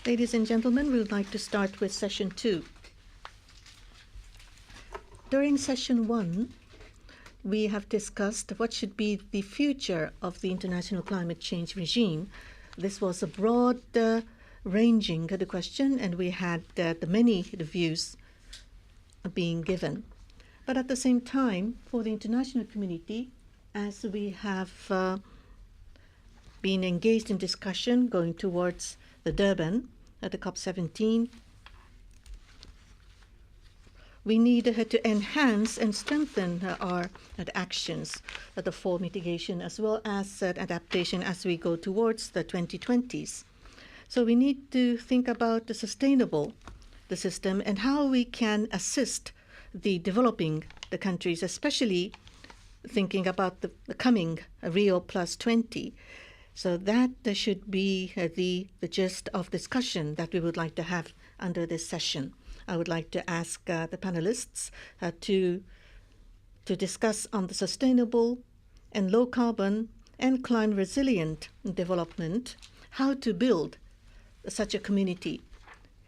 Ladies and gentlemen, we would like to start with Session 2. During Session 1, we have discussed what should be the future of the international climate change regime. This was a broad ranging question, and we had the many views being given. But at the same time, for the international community, as we have been engaged in discussion going towards the Durban at the COP17, we need to enhance and strengthen our actions for mitigation as well as adaptation as we go towards the 2020s. So we need to think about the system and how we can assist the developing the countries, especially thinking about the coming Rio +20. So that should be the gist of discussion that we would like to have under this session. I would like to ask the panelists to discuss on the sustainable and low carbon and climate resilient development, how to build such a community.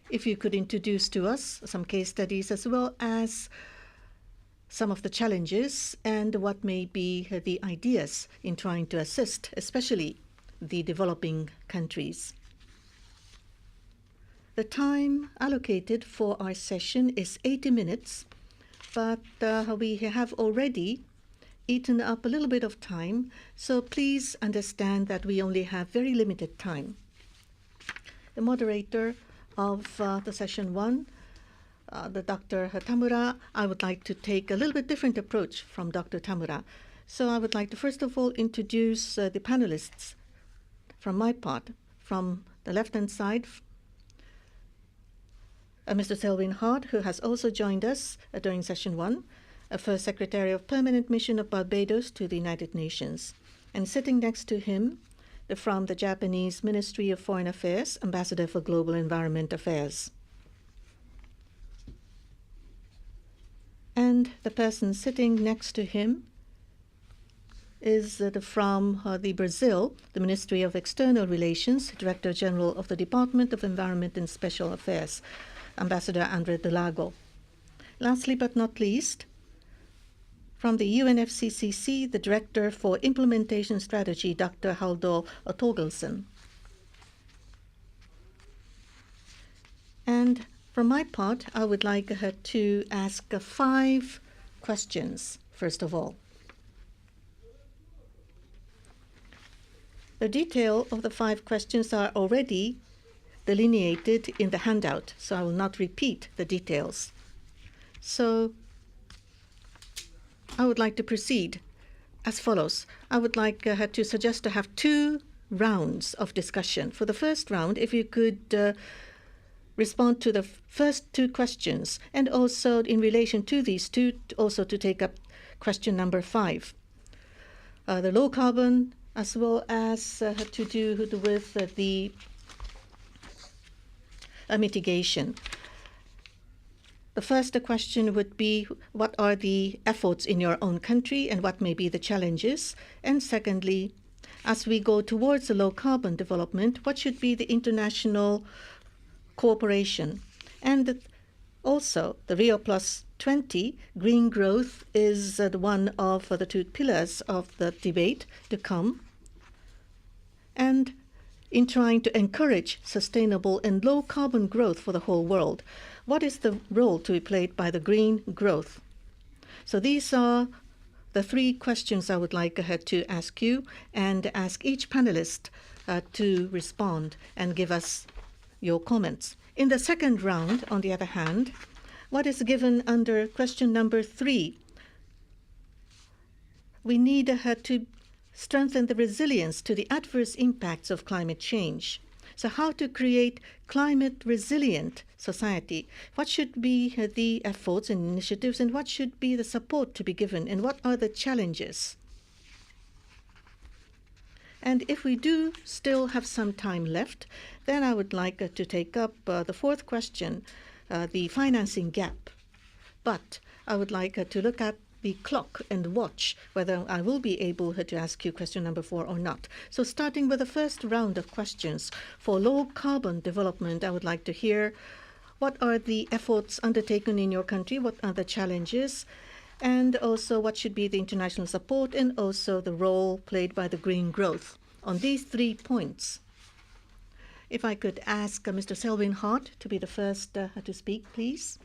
If you could introduce to us some case studies as well as some of the challenges and what may be the ideas in trying to assist, especially the developing countries. The time allocated for our session is 80 minutes, but we have already eaten up a little bit of time, so please understand that we only have very limited time. The moderator of the Session 1, the Dr. Tamura, I would like to take a little bit different approach from Dr. Tamura. So I would like to first of all introduce the panelists from my part. From the left-hand side, Mr. Selwyn Hart, who has also joined us during Session 1, First Secretary of Permanent Mission of Barbados to the United Nations. And sitting next to him, from the Japanese Ministry of Foreign Affairs, Ambassador for Global Environment Affairs. And the person sitting next to him is from the Brazil, the Ministry of External Relations, Director General of the Department of Environment and Special Affairs, Ambassador André Delago. Lastly but not least, from the UNFCCC, the Director for Implementation Strategy, Dr. Halldor Torgelsen. And from my part, I would like to ask 5 questions, first of all. The detail of the 5 questions are already delineated in the handout, so I will not repeat the details. So I would like to proceed as follows. I would like to suggest to have 2 rounds of discussion. For the first round, if you could respond to the first 2 questions, and also in relation to these 2, also to take up question number 5. The low carbon as well as to do with the mitigation. The first question would be, what are the efforts in your own country and what may be the challenges? And secondly, as we go towards the low carbon development, what should be the international cooperation? And also, the Rio +20, green growth is one of the 2 pillars of the debate to come. And in trying to encourage sustainable and low carbon growth for the whole world, what is the role to be played by the green growth? So these are the 3 questions I would like to ask you, and ask each panelist to respond and give us your comments. In the second round, on the other hand, what is given under question number 3? We need to strengthen the resilience to the adverse impacts of climate change. So how to create climate resilient society? What should be the efforts and initiatives, and what should be the support to be given, and what are the challenges? And if we do still have some time left, then I would like to take up the 4th question, the financing gap. But I would like to look at the clock and watch whether I will be able to ask you question number 4 or not. So starting with the first round of questions, for low carbon development, I would like to hear what are the efforts undertaken in your country, what are the challenges, and also what should be the international support, and also the role played by the green growth. On these 3 points, if I could ask Mr. Selwyn Hart to be the first to speak, please.